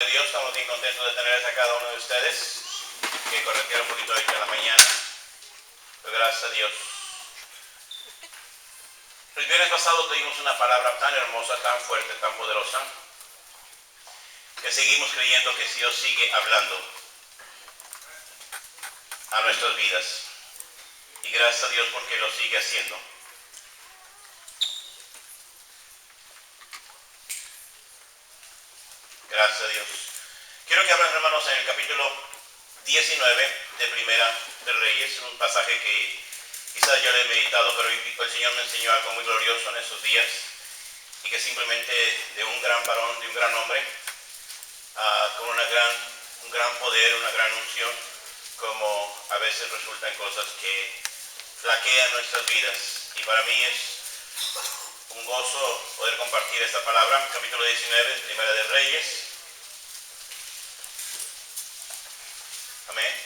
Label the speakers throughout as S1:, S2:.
S1: Dios, estamos bien contentos de tener a cada uno de ustedes que corretieron un poquito ahorita en la mañana, pero gracias a Dios. El viernes pasado tuvimos una palabra tan hermosa, tan fuerte, tan poderosa, que seguimos creyendo que Dios sigue hablando a nuestras vidas, y gracias a Dios porque lo sigue haciendo. Gracias a Dios. Quiero que abran, hermanos, en el capítulo 19 de Primera de Reyes, un pasaje que quizás yo le he meditado, pero el Señor me enseñó algo muy glorioso en esos días, y que simplemente de un gran varón, de un gran hombre, con un gran poder, una gran unción, como a veces resultan cosas que flaquean nuestras vidas. Y para mí es un gozo poder compartir esta palabra. Capítulo 19, Primera de Reyes. Amén.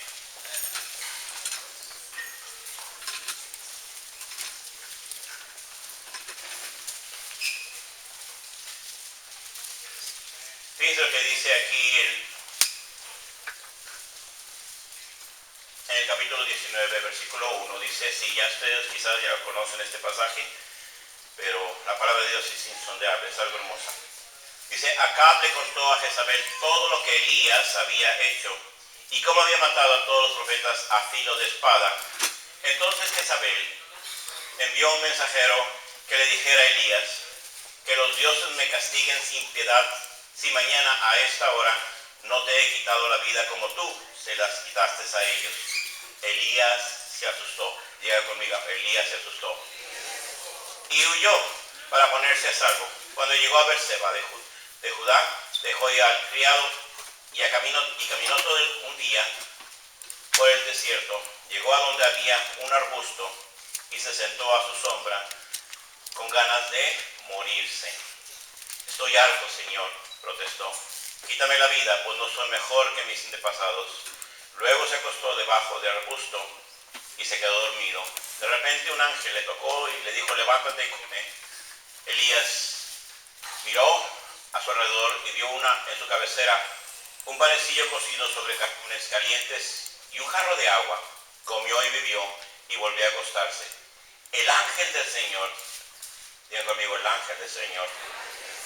S1: Fíjense lo que dice aquí en el capítulo 19, versículo 1. Dice, si ya ustedes quizás ya conocen este pasaje, pero la palabra de Dios es insondable, es algo hermosa. Dice, Acab le contó a Jezabel todo lo que Elías había hecho y cómo había matado a todos los profetas a filo de espada. Entonces Jezabel envió un mensajero que le dijera a Elías, que los dioses me castiguen sin piedad si mañana a esta hora no te he quitado la vida como tú se las quitaste a ellos. Elías se asustó. Diga conmigo, Elías se asustó y huyó para ponerse a salvo. Cuando llegó a Berseba de Judá, dejó ya al criado y caminó todo un día por el desierto. Llegó a donde había un arbusto y se sentó a su sombra con ganas de morirse. Estoy harto, Señor, protestó. Quítame la vida, pues no soy mejor que mis antepasados. Luego se acostó debajo del arbusto y se quedó dormido. De repente un ángel le tocó y le dijo, levántate y come. Elías miró a su alrededor y vio en su cabecera un panecillo cocido sobre carbones calientes y un jarro de agua. Comió y bebió y volvió a acostarse. El ángel del Señor, digan conmigo, el ángel del Señor,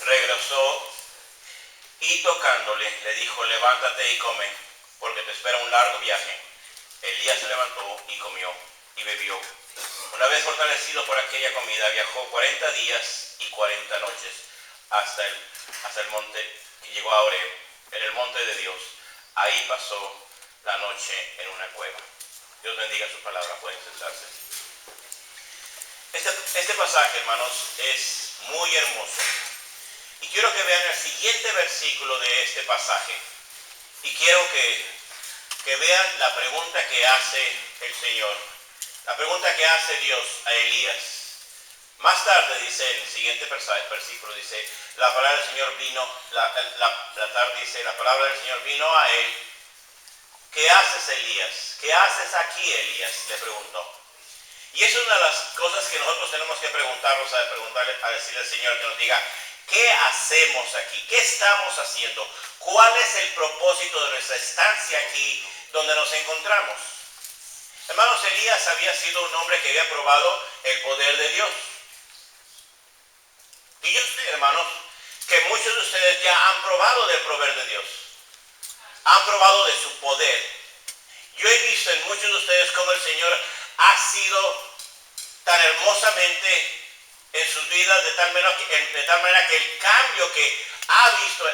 S1: regresó y tocándole le dijo, levántate y come, porque te espera un largo viaje. Elías se levantó y comió y bebió. Una vez fortalecido por aquella comida, viajó 40 días y 40 noches hasta el monte, y llegó a Horeb, en el monte de Dios. Ahí pasó la noche en una cueva. Dios bendiga su palabra, pueden sentarse. Este pasaje, hermanos, es muy hermoso. Y quiero que vean el siguiente versículo de este pasaje. Y quiero que vean la pregunta que hace el Señor. La pregunta que hace Dios a Elías. Más tarde dice, en el siguiente versículo dice, la palabra del Señor vino, la palabra del Señor vino a él. ¿Qué haces, Elías? ¿Qué haces aquí, Elías? Le preguntó. Y es una de las cosas que nosotros tenemos que preguntarnos, a decirle al Señor que nos diga, ¿qué hacemos aquí? ¿Qué estamos haciendo? ¿Cuál es el propósito de nuestra estancia aquí donde nos encontramos? Hermanos, Elías había sido un hombre que había probado el poder de Dios. Y yo sé, hermanos, que muchos de ustedes ya han probado del poder de Dios. Han probado de su poder. Yo he visto en muchos de ustedes cómo el Señor ha sido tan hermosamente en sus vidas, de tal manera que el cambio que ha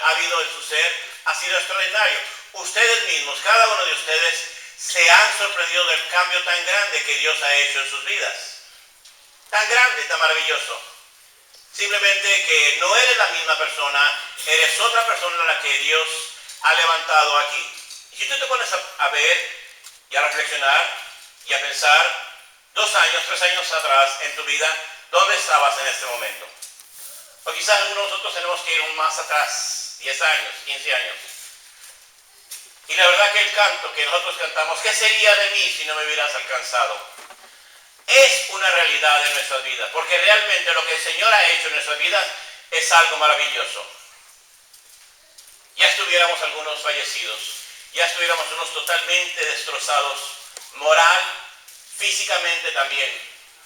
S1: habido en su ser ha sido extraordinario. Ustedes mismos, cada uno de ustedes, se han sorprendido del cambio tan grande que Dios ha hecho en sus vidas. Tan grande, tan maravilloso. Simplemente que no eres la misma persona, eres otra persona a la que Dios ha levantado aquí. Y si tú te pones a ver y a reflexionar y a pensar 2 años, 3 años atrás en tu vida, ¿dónde estabas en este momento? O quizás algunos de nosotros tenemos que ir más atrás, 10 años, 15 años. Y la verdad que el canto que nosotros cantamos, ¿qué sería de mí si no me hubieras alcanzado? Es una realidad en nuestras vidas, porque realmente lo que el Señor ha hecho en nuestras vidas es algo maravilloso. Y ya estuviéramos algunos fallecidos, ya estuviéramos unos totalmente destrozados, moral, físicamente también,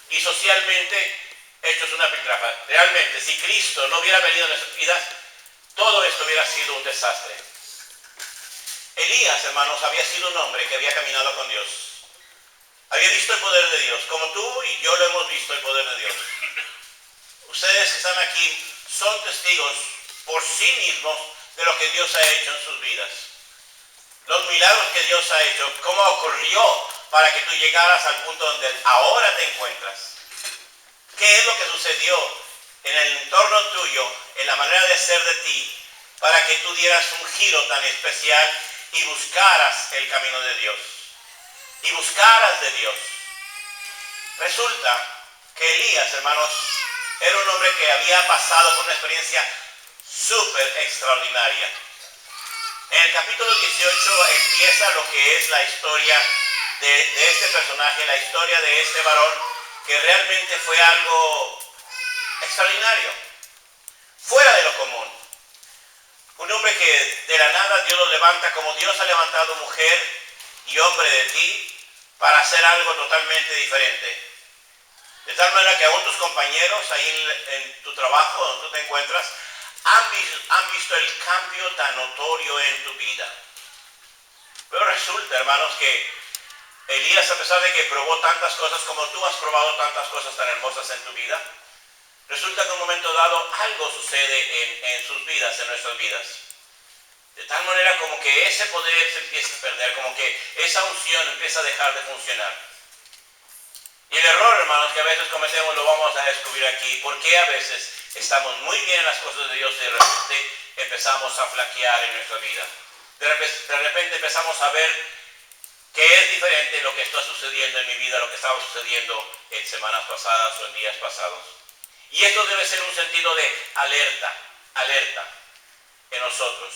S1: y socialmente hechos una piltrafa. Realmente, si Cristo no hubiera venido a nuestras vidas, todo esto hubiera sido un desastre. Elías, hermanos, había sido un hombre que había caminado con Dios. Había visto el poder de Dios, como tú y yo lo hemos visto, el poder de Dios. Ustedes que están aquí son testigos por sí mismos de lo que Dios ha hecho en sus vidas. Los milagros que Dios ha hecho, cómo ocurrió para que tú llegaras al punto donde ahora te encuentras. ¿Qué es lo que sucedió en el entorno tuyo, en la manera de ser de ti, para que tú dieras un giro tan especial y buscaras el camino de Dios? Y buscaras de Dios. Resulta que Elías, hermanos, era un hombre que había pasado por una experiencia súper extraordinaria. En el capítulo 18 empieza lo que es la historia de este personaje, la historia de este varón, que realmente fue algo extraordinario, fuera de lo común. Un hombre que de la nada Dios lo levanta, como Dios ha levantado mujer y hombre de ti, para hacer algo totalmente diferente. De tal manera que aún tus compañeros ahí en tu trabajo, donde tú te encuentras, han visto el cambio tan notorio en tu vida. Pero resulta, hermanos, que Elías, a pesar de que probó tantas cosas como tú has probado tantas cosas tan hermosas en tu vida, resulta que en un momento dado algo sucede en sus vidas, en nuestras vidas. De tal manera como que ese poder se empieza a perder, como que esa unción empieza a dejar de funcionar. Y el error, hermanos, que a veces cometemos lo vamos a descubrir aquí. Porque a veces estamos muy bien en las cosas de Dios y de repente empezamos a flaquear en nuestra vida. De repente empezamos a ver que es diferente lo que está sucediendo en mi vida, lo que estaba sucediendo en semanas pasadas o en días pasados. Y esto debe ser un sentido de alerta en nosotros.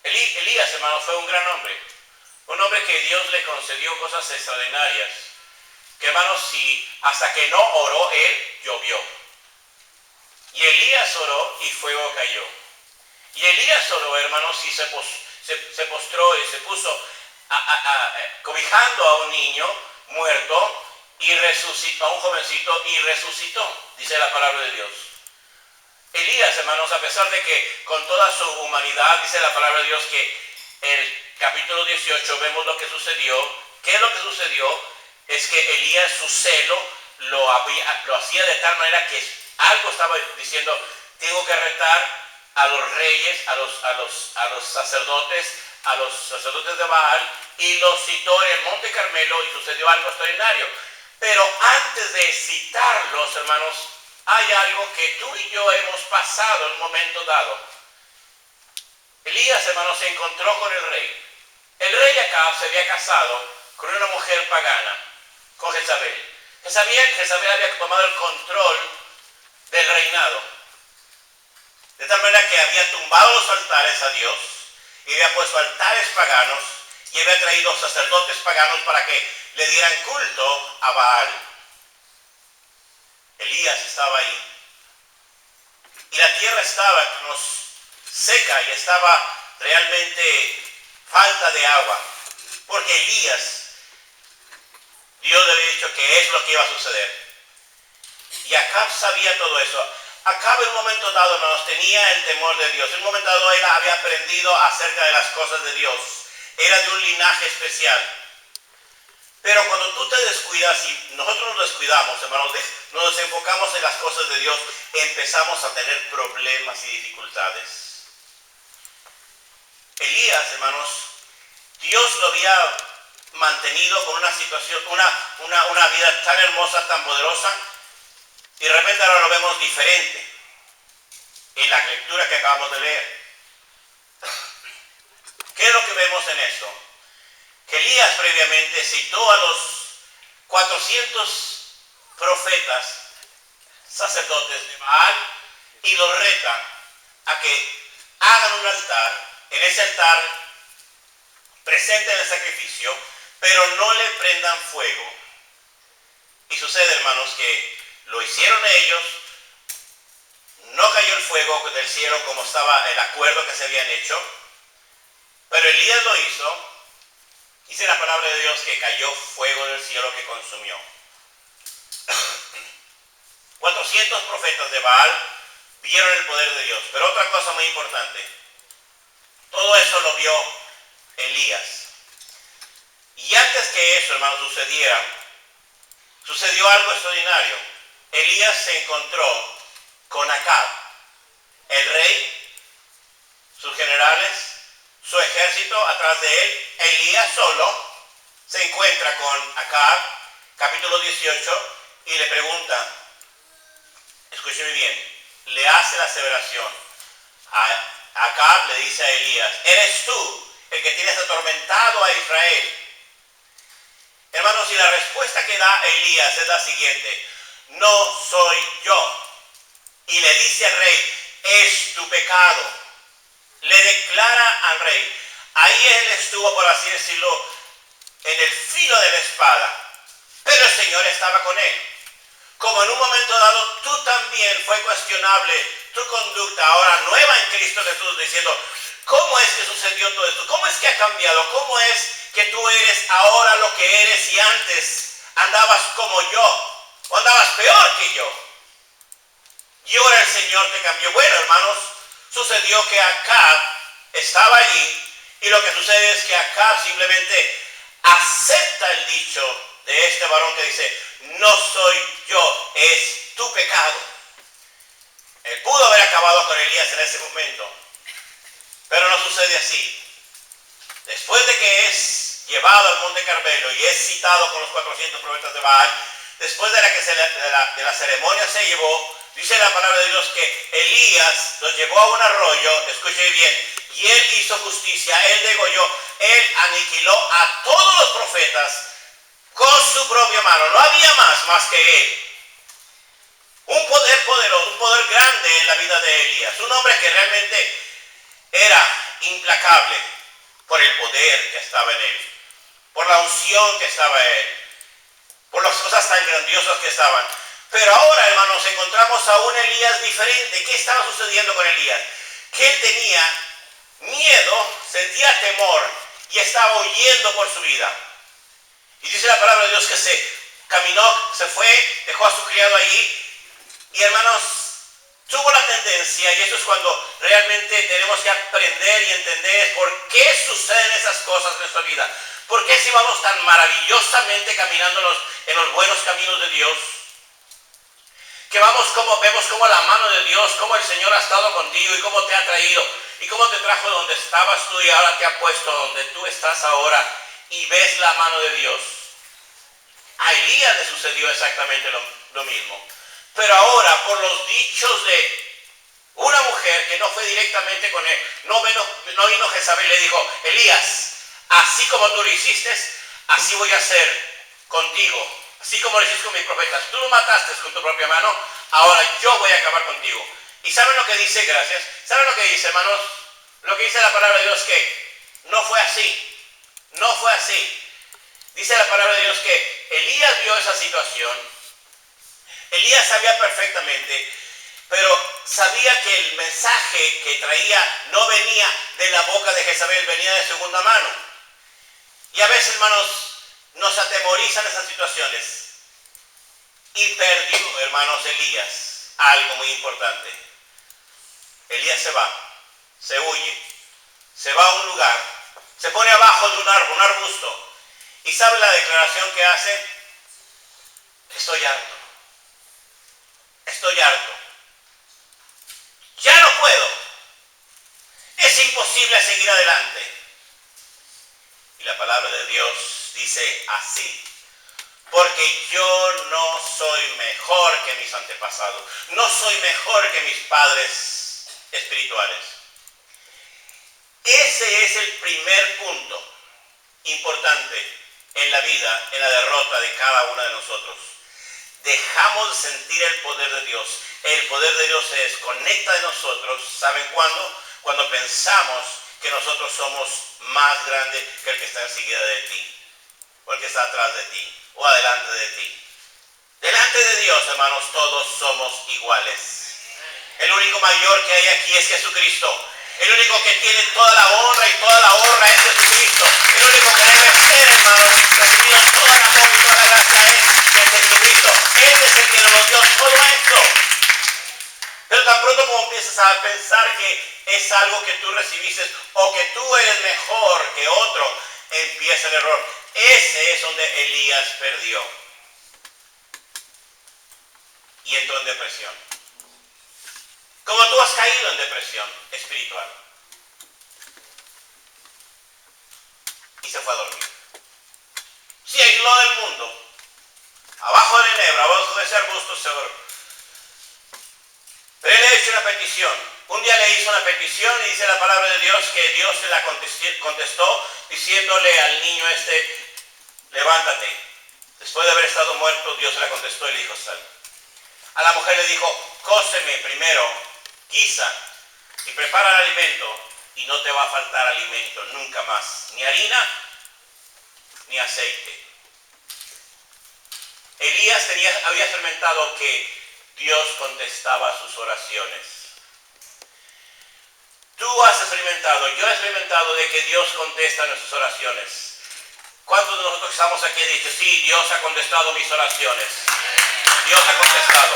S1: Elías, hermanos, fue un gran hombre. Un hombre que Dios le concedió cosas extraordinarias. Que, hermanos, si hasta que no oró él, llovió. Y Elías oró y fuego cayó. Y Elías oró, hermanos, y se postró y se puso cobijando a un niño muerto y resucitó, a un jovencito, y resucitó, dice la palabra de Dios. Elías, hermanos, a pesar de que con toda su humanidad, dice la palabra de Dios que en el capítulo 18 vemos lo que sucedió. ¿Qué es lo que sucedió? Es que Elías, su celo, lo hacía de tal manera que algo estaba diciendo: tengo que retar a los reyes, a los sacerdotes de Baal, y los citó en el Monte Carmelo y sucedió algo extraordinario. Pero antes de citarlos, hermanos, hay algo que tú y yo hemos pasado en un momento dado. Elías, hermanos, se encontró con el rey. El rey Acab se había casado con una mujer pagana, con Jezabel. Jezabel había tomado el control del reinado. De tal manera que había tumbado los altares a Dios y había puesto altares paganos y había traído sacerdotes paganos para que le dieran culto a Baal. Elías estaba ahí. Y la tierra estaba, hermanos, seca y estaba realmente falta de agua. Porque Elías, Dios le había dicho que es lo que iba a suceder. Y Acab sabía todo eso. Acab en un momento dado, hermanos, tenía el temor de Dios. En un momento dado él había aprendido acerca de las cosas de Dios. Era de un linaje especial. Pero cuando tú te descuidas y nosotros nos descuidamos, hermanos, nos desenfocamos en las cosas de Dios, empezamos a tener problemas y dificultades. Elías, hermanos, Dios lo había mantenido con una situación, una vida tan hermosa, tan poderosa, y de repente ahora lo vemos diferente en la lectura que acabamos de leer. ¿Qué es lo que vemos en esto? Que Elías previamente citó a los 400 profetas, sacerdotes de Baal, y los reta a que hagan un altar. En ese altar presenten el sacrificio, pero no le prendan fuego. Y sucede, hermanos, que lo hicieron ellos, no cayó el fuego del cielo como estaba el acuerdo que se habían hecho, pero Elías lo hizo. Dice la palabra de Dios que cayó fuego del cielo que consumió. 400 profetas de Baal vieron el poder de Dios. Pero otra cosa muy importante, todo eso lo vio Elías. Y antes que eso, hermano, sucedió algo extraordinario. Elías se encontró con Acab, el rey, sus generales, su ejército atrás de él. Elías solo se encuentra con Acab, capítulo 18, y le pregunta, escúcheme bien, le hace la aseveración. Acab le dice a Elías, ¿eres tú el que tienes atormentado a Israel? Hermanos, y la respuesta que da Elías es la siguiente: no soy yo. Y le dice al rey, es tu pecado. Le declara al rey. Ahí él estuvo, por así decirlo, en el filo de la espada, pero el Señor estaba con él. Como en un momento dado tú también fue cuestionable tu conducta, ahora nueva en Cristo Jesús, diciendo, ¿cómo es que sucedió todo esto? ¿Cómo es que ha cambiado? ¿Cómo es que tú eres ahora lo que eres y antes andabas como yo o andabas peor que yo? Y ahora el Señor te cambió. Bueno, hermanos, sucedió que Acab estaba allí, y lo que sucede es que Acab simplemente acepta el dicho de este varón que dice, no soy yo, es tu pecado. Él pudo haber acabado con Elías en ese momento, pero no sucede así. Después de que es llevado al monte Carmelo y es citado con los 400 profetas de Baal, después de la ceremonia se llevó, dice la palabra de Dios que Elías los llevó a un arroyo, escuche bien, y él hizo justicia, él degolló, él aniquiló a todos los profetas con su propia mano. No había más que él. Un poder poderoso, un poder grande en la vida de Elías. Un hombre que realmente era implacable por el poder que estaba en él, por la unción que estaba en él, por las cosas tan grandiosas que estaban. Pero ahora, hermanos, encontramos a un Elías diferente. ¿Qué estaba sucediendo con Elías? Que él tenía miedo, sentía temor y estaba huyendo por su vida. Y dice la palabra de Dios que se caminó, se fue, dejó a su criado allí. Y hermanos, tuvo la tendencia, y eso es cuando realmente tenemos que aprender y entender por qué suceden esas cosas en nuestra vida. ¿Por qué si vamos tan maravillosamente caminando en los buenos caminos de Dios? Que vemos como la mano de Dios, cómo el Señor ha estado contigo y cómo te ha traído y cómo te trajo donde estabas tú y ahora te ha puesto donde tú estás ahora, y ves la mano de Dios. A Elías le sucedió exactamente lo mismo. Pero ahora, por los dichos de una mujer que no fue directamente con él, no vino Jezabel y le dijo, Elías, así como tú lo hiciste, así voy a hacer contigo. Así como lo hiciste con mis profetas, tú lo mataste con tu propia mano, ahora yo voy a acabar contigo. ¿Y saben lo que dice? Gracias. ¿Saben lo que dice, hermanos? Lo que dice la palabra de Dios que no fue así. No fue así. Dice la palabra de Dios que Elías vio esa situación. Elías sabía perfectamente, pero sabía que el mensaje que traía no venía de la boca de Jezabel, venía de segunda mano. Y a veces, hermanos, nos atemorizan esas situaciones. Y perdió, hermanos, Elías algo muy importante. Elías se va, se huye, se va a un lugar, se pone abajo de un árbol, un arbusto. ¿Y sabe la declaración que hace? Estoy harto. Estoy harto. Ya no puedo. Es imposible seguir adelante. Y la palabra de Dios dice así. Porque yo no soy mejor que mis antepasados. No soy mejor que mis padres espirituales. Ese es el primer punto importante en la vida, en la derrota de cada uno de nosotros. Dejamos de sentir el poder de Dios. El poder de Dios se desconecta de nosotros. ¿Saben cuándo? Cuando pensamos que nosotros somos más grandes que el que está enseguida de ti, o el que está atrás de ti, o adelante de ti. Delante de Dios, hermanos, todos somos iguales. El único mayor que hay aquí es Jesucristo. El único que tiene toda la honra y toda la honra es Jesucristo. El único que debe ser, hermano, recibido toda la gloria y toda la gracia es Jesucristo. Él es el que nos dio todo esto. Pero tan pronto como empiezas a pensar que es algo que tú recibiste o que tú eres mejor que otro, empieza el error. Ese es donde Elías perdió. Y entró en depresión. Como tú has caído en depresión espiritual. Y se fue a dormir. Se aisló del mundo. Abajo del enebro, abajo de ese arbusto se durmió. Pero él le hizo una petición. Un día le hizo una petición y dice la palabra de Dios que Dios se la contestó diciéndole al niño levántate. Después de haber estado muerto, Dios se la contestó y le dijo, sal. A la mujer le dijo, cóceme primero, guisa y prepara el alimento y no te va a faltar alimento nunca más. Ni harina, ni aceite. Elías había experimentado que Dios contestaba sus oraciones. Tú has experimentado, yo he experimentado de que Dios contesta nuestras oraciones. ¿Cuántos de nosotros que estamos aquí han dicho, sí, Dios ha contestado mis oraciones? Dios ha contestado.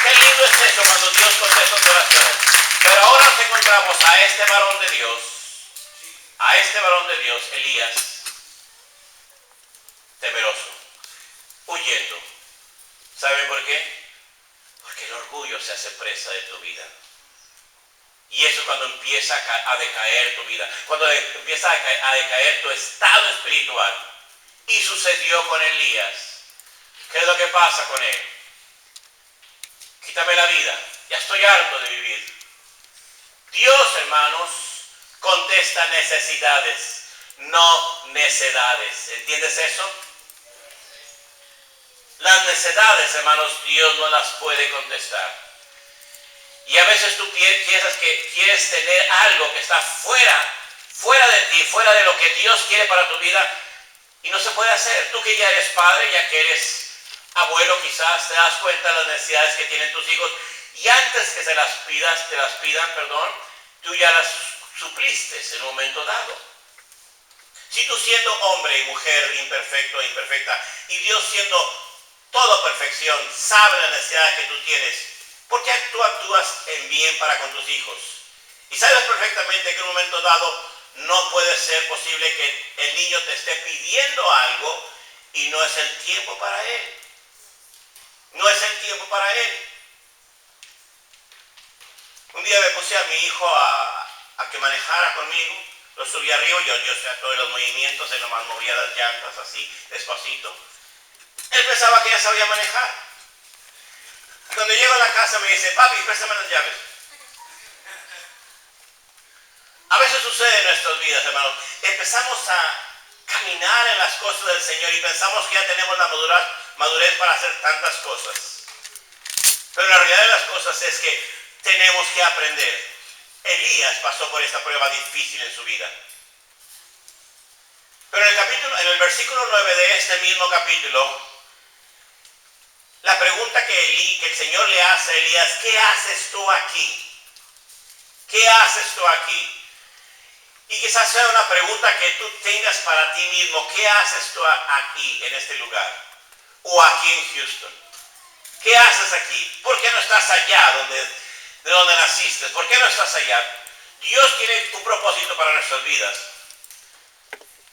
S1: Qué lindo es eso cuando Dios contesta tus oraciones. Pero ahora nos encontramos a este varón de Dios, Elías, temeroso, huyendo. ¿Saben por qué? Porque el orgullo se hace presa de tu vida. Y eso es cuando empieza a decaer tu vida, cuando empieza a decaer tu estado espiritual. Y sucedió con Elías. ¿Qué es lo que pasa con él? Quítame la vida, ya estoy harto de vivir. Dios, hermanos, contesta necesidades, no necedades. ¿Entiendes eso? Las necedades, hermanos, Dios no las puede contestar. Y a veces tú piensas que quieres tener algo que está fuera de ti, fuera de lo que Dios quiere para tu vida, y no se puede hacer. Tú que ya eres padre, ya que eres abuelo, quizás te das cuenta de las necesidades que tienen tus hijos, y antes que te las pidan, tú ya las supliste en un momento dado. Si tú siendo hombre y mujer imperfecto e imperfecta, y Dios siendo toda perfección, sabe la necesidad que tú tienes, ¿por qué tú actúas en bien para con tus hijos? Y sabes perfectamente que en un momento dado no puede ser posible que el niño te esté pidiendo algo y no es el tiempo para él. No es el tiempo para él. Un día me puse a mi hijo a que manejara conmigo. Lo subí arriba, yo hacía todos los movimientos, él nomás movía las llantas así, despacito. Él pensaba que ya sabía manejar. Cuando llego a la casa me dice, papi, préstame las llaves. A veces sucede en nuestras vidas, hermanos. Empezamos a caminar en las cosas del Señor y pensamos que ya tenemos la madurez para hacer tantas cosas. Pero la realidad de las cosas es que tenemos que aprender. Elías pasó por esta prueba difícil en su vida. Pero en el versículo 9 de este mismo capítulo, la pregunta que el Señor le hace a Elías, ¿qué haces tú aquí? ¿Qué haces tú aquí? Y quizás sea una pregunta que tú tengas para ti mismo, ¿qué haces tú aquí, en este lugar? O aquí en Houston. ¿Qué haces aquí? ¿Por qué no estás allá de donde naciste? ¿Por qué no estás allá? Dios tiene un propósito para nuestras vidas.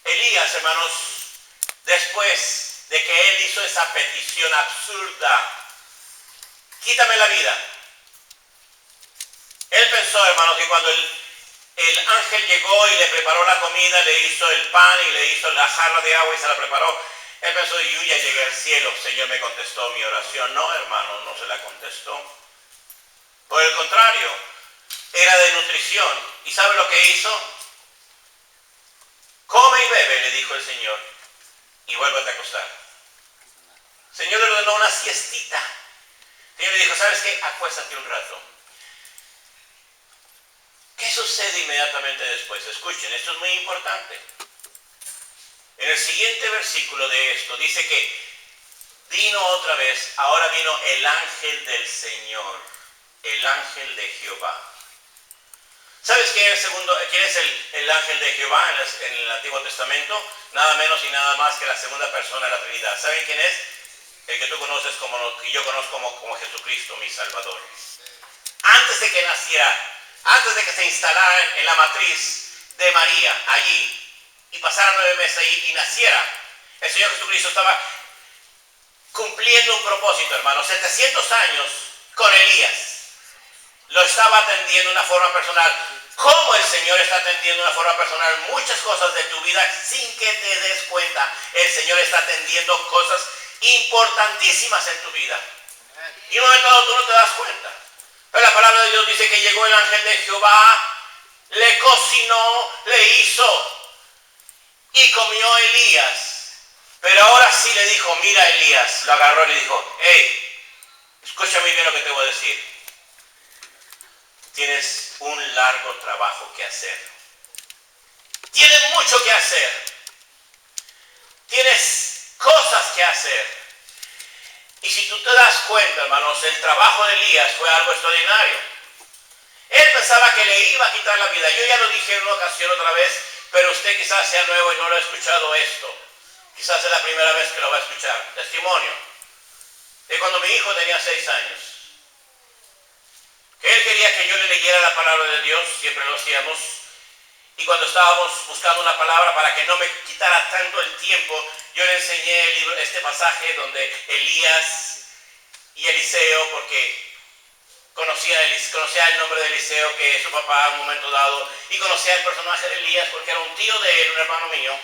S1: Elías, hermanos, después de que él hizo esa petición absurda, quítame la vida. Él pensó, hermanos, que cuando el ángel llegó y le preparó la comida, le hizo el pan y le hizo la jarra de agua y se la preparó, él pensó, yo ya llegué al cielo, Señor me contestó mi oración. No, hermano, no se la contestó. Por el contrario, era de nutrición. ¿Y sabe lo que hizo? Come y bebe, le dijo el Señor, y vuélvete a acostar. El Señor le ordenó una siestita. El Señor le dijo, ¿sabes qué? Acuéstate un rato. ¿Qué sucede inmediatamente después? Escuchen, esto es muy importante. En el siguiente versículo de esto dice que vino otra vez, ahora vino el ángel del Señor. el ángel de Jehová. ¿Sabes quién es el ángel de Jehová en el Antiguo Testamento? Nada menos y nada más que la segunda persona de la Trinidad. ¿Saben quién es? El que tú conoces que yo conozco como Jesucristo, mi Salvador. Antes de que naciera, antes de que se instalara en la matriz de María, allí, y pasara 9 meses ahí y naciera, el Señor Jesucristo estaba cumpliendo un propósito, hermano. 700 años con Elías. Lo estaba atendiendo de una forma personal. Como el Señor está atendiendo de una forma personal muchas cosas de tu vida sin que te des cuenta. El Señor está atendiendo cosas importantísimas en tu vida. Y en un momento dado tú no te das cuenta. Pero la palabra de Dios dice que llegó el ángel de Jehová, le cocinó, le hizo y comió Elías. Pero ahora sí le dijo, mira Elías, lo agarró y le dijo, hey, escucha muy bien lo que te voy a decir. Tienes un largo trabajo que hacer. Tienes mucho que hacer. Tienes cosas que hacer. Y si tú te das cuenta, hermanos, el trabajo de Elías fue algo extraordinario. Él pensaba que le iba a quitar la vida. Yo ya lo dije en una ocasión otra vez, pero usted quizás sea nuevo y no lo ha escuchado esto. Quizás es la primera vez que lo va a escuchar. Testimonio de cuando mi hijo tenía 6 años. Que él quería que yo le leyera la palabra de Dios, siempre lo hacíamos. Y cuando estábamos buscando una palabra para que no me quitara tanto el tiempo, yo le enseñé este pasaje donde Elías y Eliseo, porque conocía el nombre de Eliseo, que es su papá en un momento dado, y conocía el personaje de Elías porque era un tío de él, un hermano mío.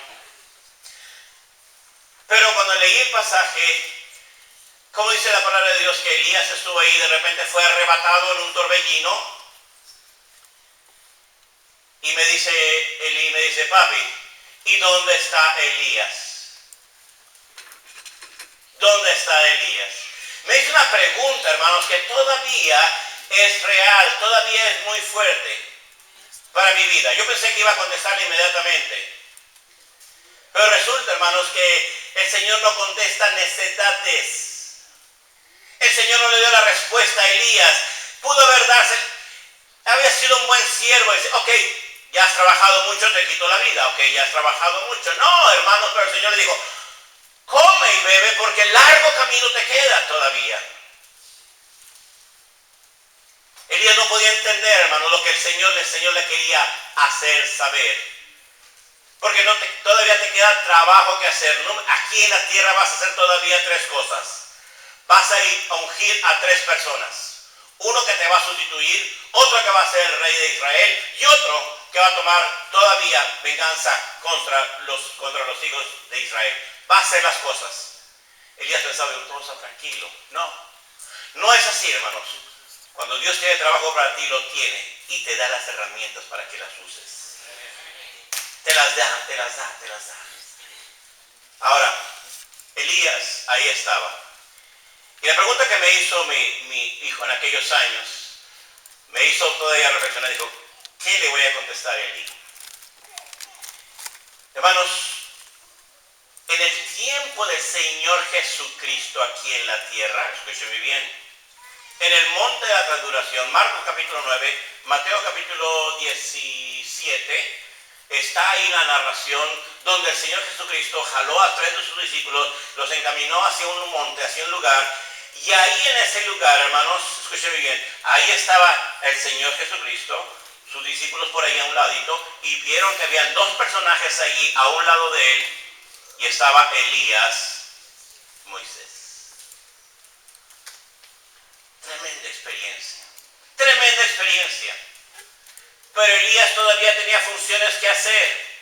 S1: Pero cuando leí el pasaje, como dice la palabra de Dios, que Elías estuvo ahí, de repente fue arrebatado en un torbellino. Y me dice, papi, ¿y dónde está Elías? ¿Dónde está Elías? Me hizo una pregunta, hermanos, que todavía es real, todavía es muy fuerte para mi vida. Yo pensé que iba a contestarle inmediatamente. Pero resulta, hermanos, que el Señor no contesta necesidades. El Señor no le dio la respuesta a Elías. Pudo había sido un buen siervo. Dice, ok, ya has trabajado mucho, te quito la vida. Ok, ya has trabajado mucho. No, hermanos, pero el Señor le dijo, come y bebe porque largo camino te queda todavía. Elías no podía entender, hermano, lo que el Señor le quería hacer saber. Porque todavía te queda trabajo que hacer. Aquí en la tierra vas a hacer todavía 3 cosas. Vas a ir a ungir a 3 personas. Uno que te va a sustituir, otro que va a ser el rey de Israel y otro que va a tomar todavía venganza contra los hijos de Israel. Va a hacer las cosas. Elías pensaba, todo está tranquilo. No es así, hermanos. Cuando Dios tiene trabajo para ti, lo tiene y te da las herramientas para que las uses. Te las da. Ahora, Elías ahí estaba. Y la pregunta que me hizo mi hijo en aquellos años, me hizo todavía reflexionar. Dijo, ¿qué le voy a contestar a Elí? Hermanos, en el tiempo del Señor Jesucristo aquí en la tierra, escúcheme bien, en el monte de la transfiguración, Marcos capítulo 9, Mateo capítulo 17, está ahí la narración donde el Señor Jesucristo jaló a 3 de sus discípulos, los encaminó hacia un monte, hacia un lugar, y ahí en ese lugar, hermanos, escúchenme bien, ahí estaba el Señor Jesucristo, sus discípulos por ahí a un ladito, y vieron que habían 2 personajes allí a un lado de él, y estaba Elías, Moisés. Tremenda experiencia. Pero Elías todavía tenía funciones que hacer.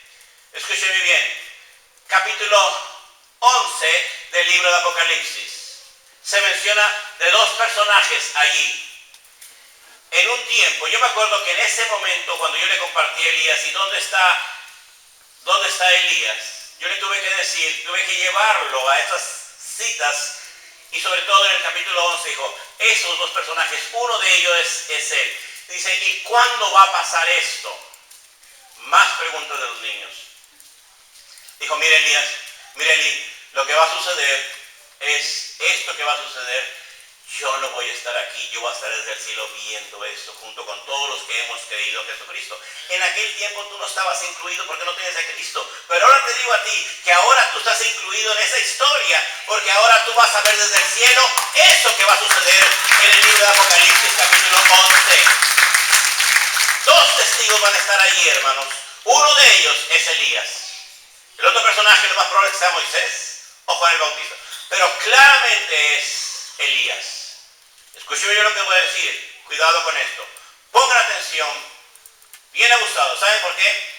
S1: Escúcheme bien. Capítulo 11 del libro de Apocalipsis. Se menciona de 2 personajes allí. En un tiempo, yo me acuerdo que en ese momento, cuando yo le compartí a Elías, ¿y dónde está Elías? Yo le tuve que llevarlo a esas citas. Y sobre todo en el capítulo 11 dijo, esos 2 personajes, uno de ellos es él. Dice, ¿y cuándo va a pasar esto? Más preguntas de los niños. Dijo, mire Elías, mire Eli, lo que va a suceder es esto que va a suceder. yo no voy a estar aquí, yo voy a estar desde el cielo viendo esto, junto con todos los que hemos creído en Jesucristo. En aquel tiempo tú no estabas incluido porque no tenías a Cristo, pero ahora te digo a ti, que ahora tú estás incluido en esa historia, porque ahora tú vas a ver desde el cielo eso que va a suceder en el libro de Apocalipsis, capítulo 11. Dos testigos van a estar allí, hermanos. Uno de ellos es Elías. El otro personaje lo más probable es que sea Moisés o Juan el Bautista, pero claramente es Elías. Escúcheme yo lo que voy a decir. Cuidado con esto. Pongan atención. Bien abusado. ¿Saben por qué?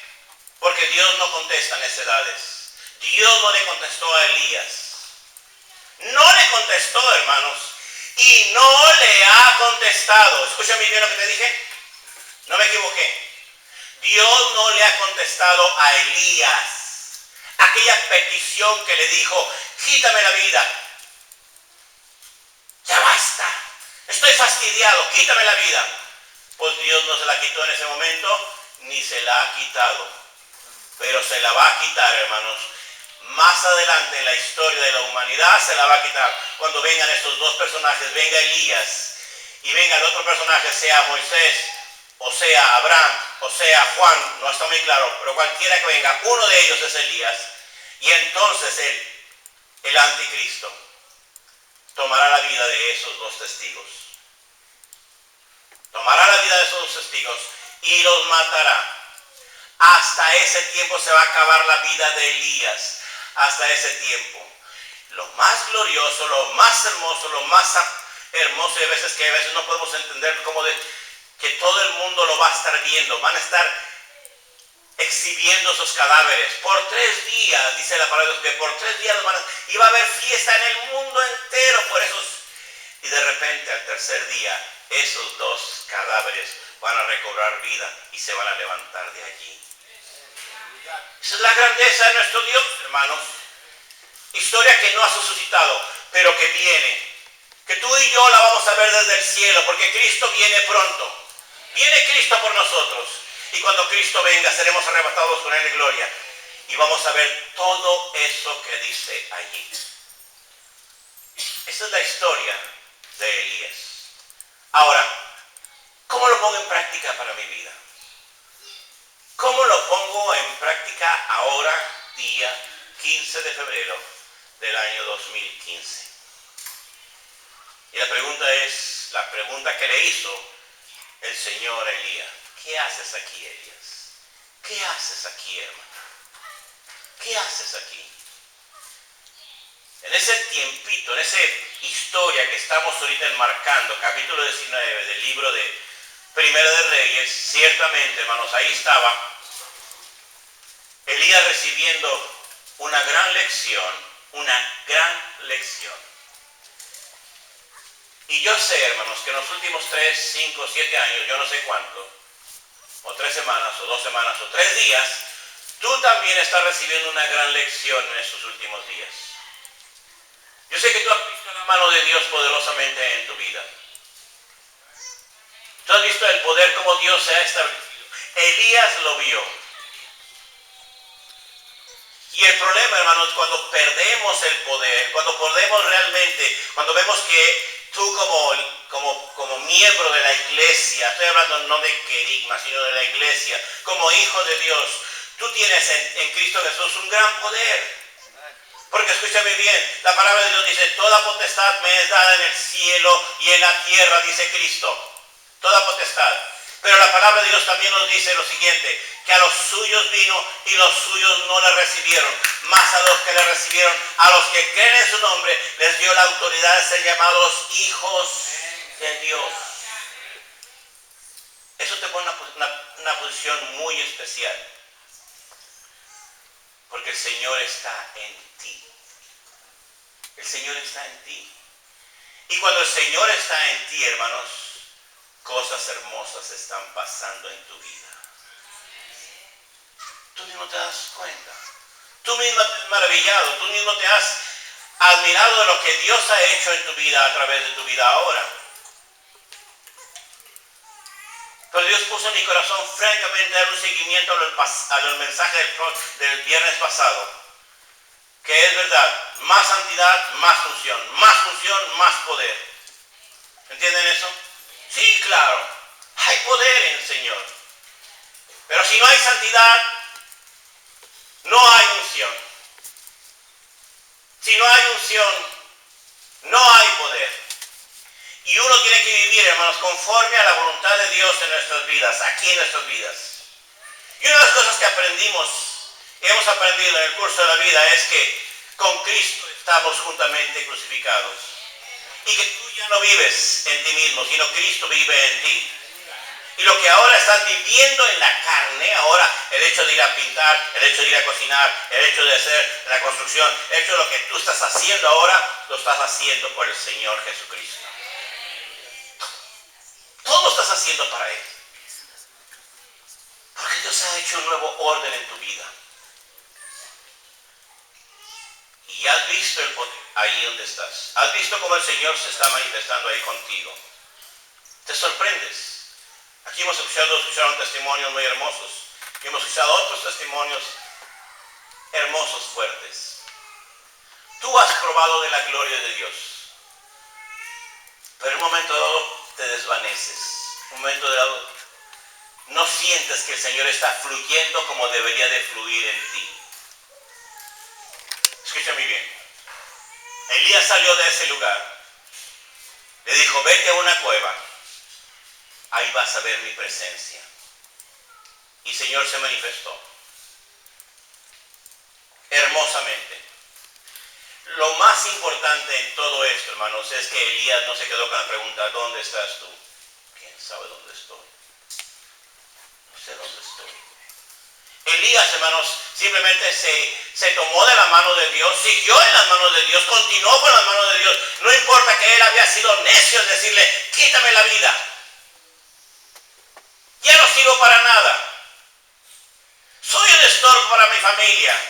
S1: Porque Dios no contesta necedades. Dios no le contestó a Elías. No le contestó, hermanos. Y no le ha contestado. Escúchame bien lo que te dije. No me equivoqué. Dios no le ha contestado a Elías aquella petición que le dijo: quítame la vida. Ya basta. Estoy fastidiado. Quítame la vida. Pues Dios no se la quitó en ese momento, ni se la ha quitado. Pero se la va a quitar, hermanos. Más adelante en la historia de la humanidad se la va a quitar. Cuando vengan estos dos personajes, venga Elías y venga el otro personaje, sea Moisés, o sea Abraham, o sea Juan, no está muy claro, pero cualquiera que venga, uno de ellos es Elías. Y entonces el anticristo tomará la vida de esos dos testigos. Tomará la vida de esos dos testigos y los matará. Hasta ese tiempo se va a acabar la vida de Elías. Hasta ese tiempo. Lo más glorioso, lo más hermoso, y a veces no podemos entender cómo que todo el mundo lo va a estar viendo. Van a estar exhibiendo esos cadáveres por 3 días, dice la palabra de Dios, que por 3 días y va a haber fiesta en el mundo entero por esos. Y de repente al tercer día esos dos cadáveres van a recobrar vida y se van a levantar de allí. Esa es la grandeza de nuestro Dios, hermanos. Historia que no ha suscitado, pero que viene. Que tú y yo la vamos a ver desde el cielo, porque Cristo viene pronto. Viene Cristo por nosotros. Y cuando Cristo venga, seremos arrebatados con Él en gloria. Y vamos a ver todo eso que dice allí. Esa es la historia de Elías. Ahora, ¿cómo lo pongo en práctica para mi vida? ¿Cómo lo pongo en práctica ahora, día 15 de febrero del año 2015? Y la pregunta que le hizo el Señor a Elías: ¿qué haces aquí, Elías? ¿Qué haces aquí, hermano? ¿Qué haces aquí? En ese tiempito, en esa historia que estamos ahorita enmarcando, capítulo 19 del libro de Primera de Reyes, ciertamente, hermanos, ahí estaba Elías recibiendo una gran lección, Y yo sé, hermanos, que en los últimos 3, 5, 7 años, yo no sé cuánto, o 3 semanas, o 2 semanas, o 3 días, tú también estás recibiendo una gran lección en estos últimos días. Yo sé que tú has visto la mano de Dios poderosamente en tu vida. Tú has visto el poder como Dios se ha establecido. Elías lo vio. Y el problema, hermanos, cuando perdemos el poder, cuando podemos realmente, cuando vemos que tú como miembro de la iglesia, estoy hablando no de querigma, sino de la iglesia, como hijo de Dios, tú tienes en Cristo Jesús un gran poder. Porque escúchame bien, la palabra de Dios dice: toda potestad me es dada en el cielo y en la tierra, dice Cristo. Toda potestad. Pero la palabra de Dios también nos dice lo siguiente: que a los suyos vino y los suyos no le recibieron. Mas a los que le recibieron, a los que creen en su nombre, les dio la autoridad de ser llamados hijos de Dios. Eso te pone una posición muy especial. Porque el Señor está en ti. El Señor está en ti. Y cuando el Señor está en ti, hermanos, cosas hermosas están pasando en tu vida. Tú mismo te das cuenta. Tú mismo te has maravillado. Tú mismo te has admirado de lo que Dios ha hecho en tu vida a través de tu vida ahora. Pero Dios puso en mi corazón francamente dar un seguimiento al mensaje del viernes pasado. Que es verdad, más santidad, más función, más poder. ¿Entienden eso? Sí, claro. Hay poder en el Señor. Pero si no hay santidad, no hay unción. Si no hay unción, no hay poder. Y uno tiene que vivir, hermanos, conforme a la voluntad de Dios en nuestras vidas, aquí en nuestras vidas. Y una de las cosas que hemos aprendido en el curso de la vida es que con Cristo estamos juntamente crucificados. Y que tú ya no vives en ti mismo, sino Cristo vive en ti. Y lo que ahora estás viviendo en la carne, ahora el hecho de ir a pintar, el hecho de ir a cocinar, el hecho de hacer la construcción, el hecho de lo que tú estás haciendo ahora, lo estás haciendo por el Señor Jesucristo. Todo lo estás haciendo para Él. Porque Dios ha hecho un nuevo orden en tu vida. Y has visto el poder ahí donde estás. Has visto cómo el Señor se está manifestando ahí contigo. Te sorprendes. Aquí escucharon testimonios muy hermosos. Y hemos escuchado otros testimonios hermosos, fuertes. Tú has probado de la gloria de Dios. Pero en un momento dado te desvaneces. En un momento dado no sientes que el Señor está fluyendo como debería de fluir en ti. Escúchame bien. Elías salió de ese lugar. Le dijo, vete a una cueva. Ahí vas a ver mi presencia. Y el Señor se manifestó hermosamente. Lo más importante en todo esto, hermanos, es que Elías no se quedó con la pregunta, ¿dónde estás tú? ¿Quién sabe dónde estoy? No sé dónde estoy. Elías, hermanos, simplemente se tomó de la mano de Dios, siguió en las manos de Dios, continuó con las manos de Dios. No importa que él había sido necio en decirle, quítame la vida. Ya no sirvo para nada. Soy un estorbo para mi familia.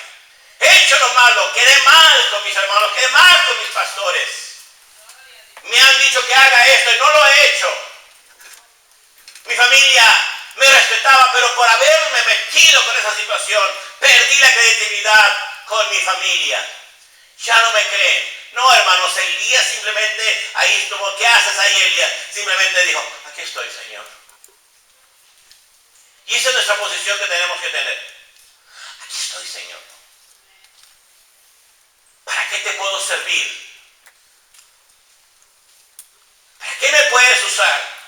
S1: He hecho lo malo, quedé mal con mis hermanos, quedé mal con mis pastores. Me han dicho que haga esto y no lo he hecho. Mi familia me respetaba, pero por haberme metido con esa situación, perdí la credibilidad con mi familia. Ya no me creen. No, hermanos, Elías simplemente ahí estuvo. ¿Qué haces ahí, Elías? Simplemente dijo, aquí estoy, Señor. Y esa es nuestra posición que tenemos que tener. Aquí estoy, Señor. ¿Para qué te puedo servir? ¿Para qué me puedes usar?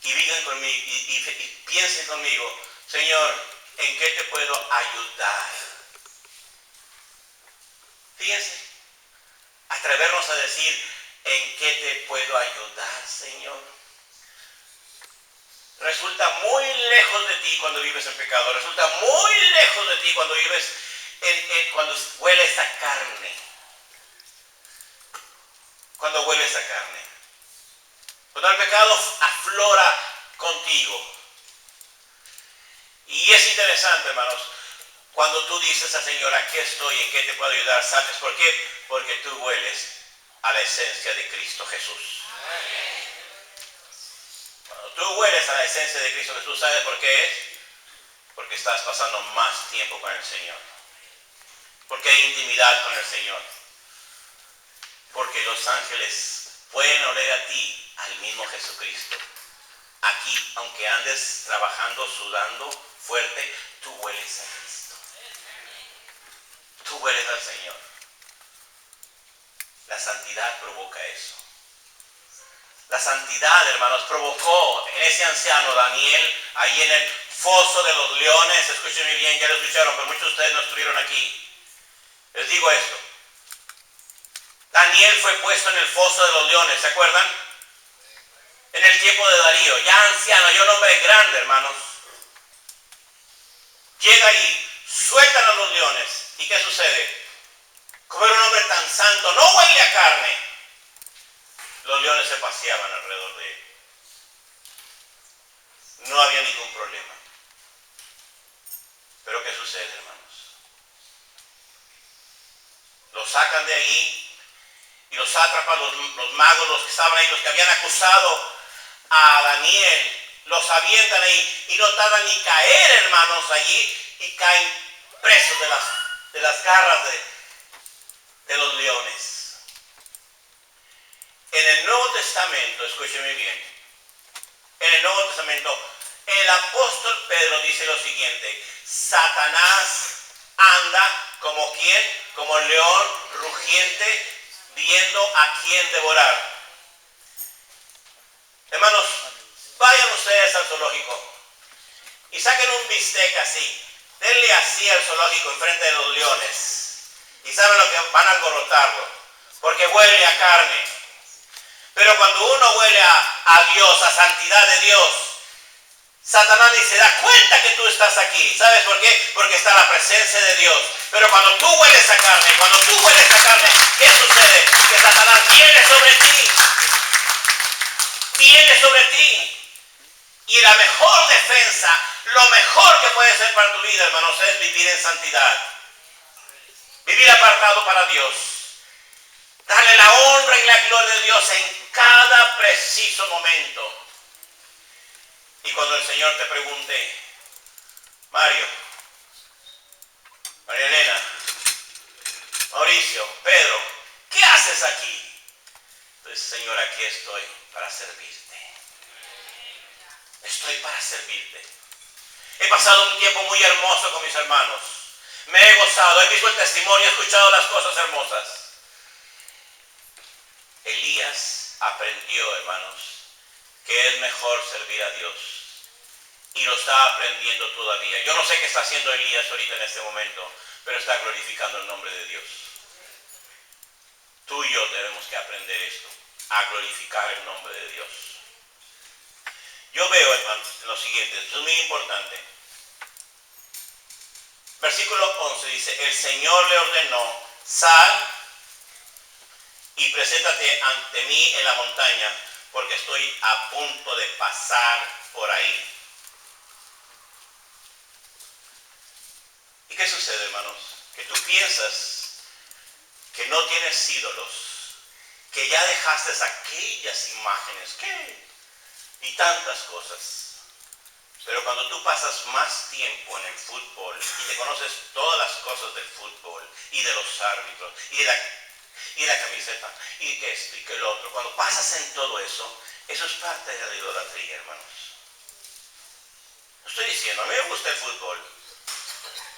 S1: Y digan conmigo, y piensen conmigo, Señor, ¿en qué te puedo ayudar? Fíjense, atrevernos a decir, ¿en qué te puedo ayudar, Señor? Resulta muy lejos de ti cuando vives en pecado. Resulta muy lejos de ti cuando vives cuando huele esa carne. Cuando huele esa carne. Cuando el pecado aflora contigo. Y es interesante, hermanos, cuando tú dices al Señor, aquí estoy, ¿en qué te puedo ayudar? ¿Sabes por qué? Porque tú hueles a la esencia de Cristo Jesús. Cuando tú hueles a la esencia de Cristo Jesús, ¿sabes por qué es? Porque estás pasando más tiempo con el Señor. Porque hay intimidad con el Señor. Porque los ángeles pueden oler a ti, al mismo Jesucristo. Aquí, aunque andes trabajando, sudando fuerte, tú hueles a Cristo. Tú hueles al Señor. La santidad provoca eso. La santidad, hermanos, provocó en ese anciano Daniel, ahí en el foso de los leones. Escúchenme bien, ya lo escucharon, pero muchos de ustedes no estuvieron aquí. Les digo esto. Daniel fue puesto en el foso de los leones, ¿se acuerdan? En el tiempo de Darío, ya anciano, ya un hombre grande, hermanos. Llega ahí, sueltan a los leones. ¿Y qué sucede? Como era un hombre tan santo, no huele a carne. Los leones se paseaban alrededor de él. No había ningún problema. Pero ¿qué sucede, hermanos? Los sacan de ahí y los sátrapas, los magos, los que estaban ahí, los que habían acusado a Daniel, los avientan ahí y no tardan ni caer, hermanos, allí y caen presos de las garras de los leones. En el Nuevo Testamento, escúcheme bien, en el Nuevo Testamento, el apóstol Pedro dice lo siguiente: Satanás anda como quien, como león rugiente, viendo a quién devorar. Hermanos, vayan ustedes al zoológico y saquen un bistec así, denle así al zoológico enfrente de los leones, y saben lo que van a alborotarlo, porque huele a carne. Pero cuando uno huele a Dios, a santidad de Dios, Satanás ni se da cuenta que tú estás aquí. ¿Sabes por qué? Porque está la presencia de Dios. Pero cuando tú hueles a carne, ¿qué sucede? Que Satanás viene sobre ti. Viene sobre ti. Y la mejor defensa, lo mejor que puede ser para tu vida, hermanos, es vivir en santidad. Vivir apartado para Dios. Darle la honra y la gloria de Dios en cada preciso momento. Y cuando el Señor te pregunte: Mario, María Elena, Mauricio, Pedro, ¿qué haces aquí? Entonces, Señor, aquí estoy para servirte. Estoy para servirte. He pasado un tiempo muy hermoso con mis hermanos. Me he gozado, he visto el testimonio, he escuchado las cosas hermosas. Elías aprendió, hermanos, que es mejor servir a Dios. Y lo está aprendiendo todavía. Yo no sé qué está haciendo Elías ahorita en este momento, pero está glorificando el nombre de Dios. Tú y yo tenemos que aprender esto, a glorificar el nombre de Dios. Yo veo, hermanos, lo siguiente, esto es muy importante. Versículo 11 dice: el Señor le ordenó: sal y preséntate ante mí en la montaña, porque estoy a punto de pasar por ahí. ¿Y qué sucede, hermanos? Que tú piensas que no tienes ídolos, que ya dejaste aquellas imágenes, ¿qué? Y tantas cosas. Pero cuando tú pasas más tiempo en el fútbol y te conoces todas las cosas del fútbol y de los árbitros y la camiseta y que esto y que lo otro, cuando pasas en todo eso, eso es parte de la idolatría, hermanos. Estoy diciendo, a mí me gusta el fútbol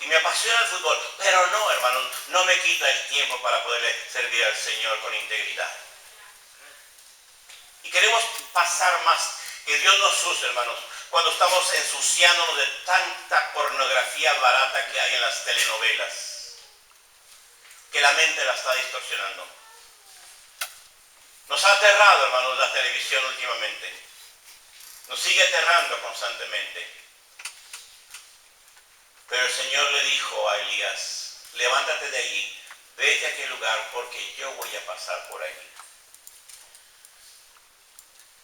S1: y me apasiona el fútbol, pero no, hermanos, no me quita el tiempo para poderle servir al Señor con integridad. Y queremos pasar más, que Dios nos use, hermanos, cuando estamos ensuciándonos de tanta pornografía barata que hay en las telenovelas, que la mente la está distorsionando. Nos ha aterrado, hermanos, la televisión últimamente. Nos sigue aterrando constantemente. Pero el Señor le dijo a Elías: levántate de allí, vete a aquel lugar, porque yo voy a pasar por allí.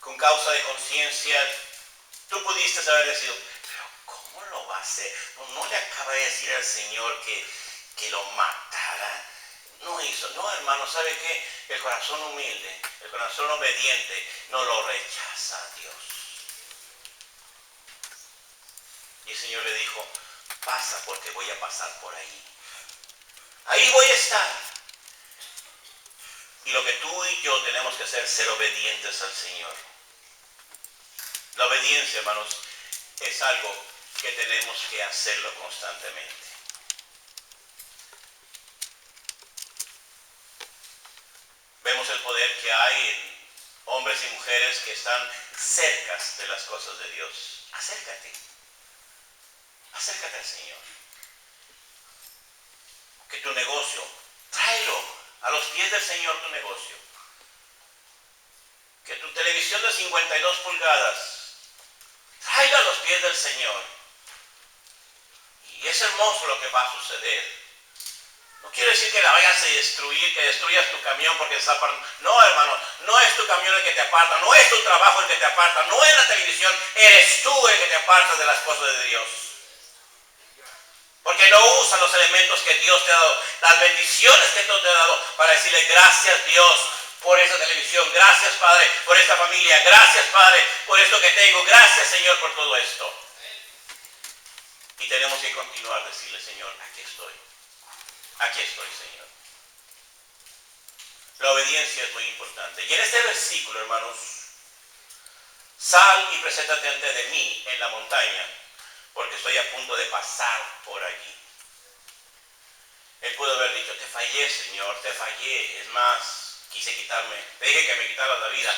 S1: Con causa de conciencia, tú pudiste haber decidido: pero ¿cómo lo va a hacer? ¿No le acaba de decir al Señor que lo matara? No hizo. No, hermano, ¿sabe qué? El corazón humilde, el corazón obediente, no lo rechaza a Dios. Y el Señor le dijo: pasa, porque voy a pasar por ahí. Ahí voy a estar. Y lo que tú y yo tenemos que hacer es ser obedientes al Señor. La obediencia, hermanos, es algo que tenemos que hacerlo constantemente. Vemos el poder que hay en hombres y mujeres que están cerca de las cosas de Dios. Acércate. Acércate al Señor. Que tu negocio, tráelo a los pies del Señor, tu negocio. Que tu televisión de 52 pulgadas, tráela a los pies del Señor. Y es hermoso lo que va a suceder. No quiere decir que la vayas a destruir, que destruyas tu camión porque está apartando. No, hermano, no es tu camión el que te aparta, no es tu trabajo el que te aparta, no es la televisión, eres tú el que te aparta de las cosas de Dios. Porque no usas los elementos que Dios te ha dado, las bendiciones que Dios te ha dado, para decirle: gracias, Dios, por esta televisión, gracias, Padre, por esta familia, gracias, Padre, por esto que tengo, gracias, Señor, por todo esto. Y tenemos que continuar a decirle: Señor, aquí estoy, Señor. La obediencia es muy importante. Y en este versículo, hermanos, sal y preséntate ante de mí en la montaña, porque estoy a punto de pasar por allí. Él pudo haber dicho, te fallé, Señor, te fallé. Es más, quise quitarme, te dije que me quitaras la vida.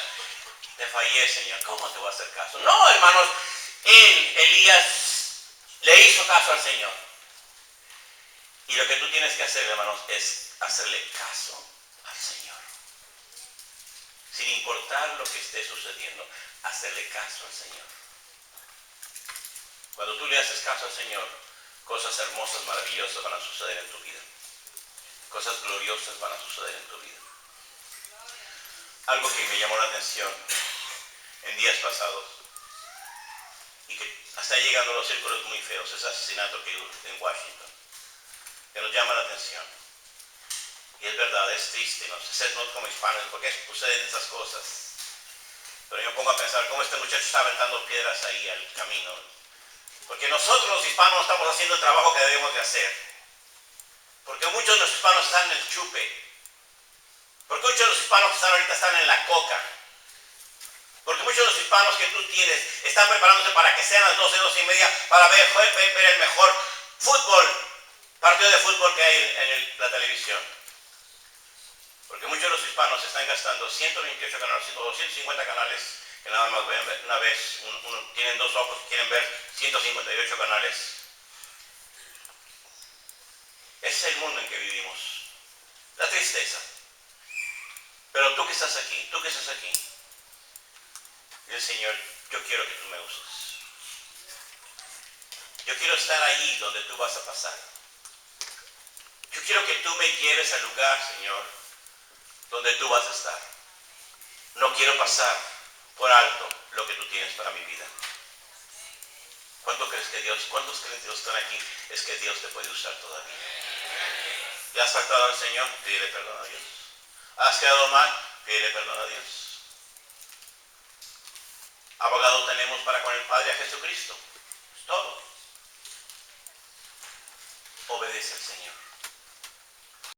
S1: Te fallé, Señor. ¿Cómo te voy a hacer caso? No, hermanos, Elías, le hizo caso al Señor. Y lo que tú tienes que hacer, hermanos, es hacerle caso al Señor. Sin importar lo que esté sucediendo, hacerle caso al Señor. Cuando tú le haces caso al Señor, cosas hermosas, maravillosas van a suceder en tu vida. Cosas gloriosas van a suceder en tu vida. Algo que me llamó la atención en días pasados y que está llegando a los círculos muy feos, ese asesinato que hubo en Washington, que nos llama la atención. Y es verdad, es triste, no sé, no como hispanos, ¿por qué suceden esas cosas? Pero yo me pongo a pensar cómo este muchacho está aventando piedras ahí al camino. Porque nosotros los hispanos estamos haciendo el trabajo que debemos de hacer. Porque muchos de los hispanos están en el chupe. Porque muchos de los hispanos que están ahorita están en la coca. Porque muchos de los hispanos que tú tienes están preparándose para que sean las 12, 12:30 para ver el mejor partido de fútbol que hay en la televisión. Porque muchos de los hispanos están gastando 128 canales o 250 canales que nada más ven una vez. Tienen dos ojos y quieren ver 158 canales. Ese es el mundo en que vivimos. La tristeza. Pero tú que estás aquí, y el Señor, yo quiero que tú me uses. Yo quiero estar ahí donde tú vas a pasar. Yo quiero que tú me lleves al lugar, Señor, donde tú vas a estar. No quiero pasar por alto lo que tú tienes para mi vida. ¿Cuántos creen que Dios están aquí? Es que Dios te puede usar todavía. ¿Le has faltado al Señor? Pídele perdón a Dios. ¿Has quedado mal? Pídele perdón a Dios. Abogado tenemos para con el Padre a Jesucristo. Es todo. Obedece al Señor.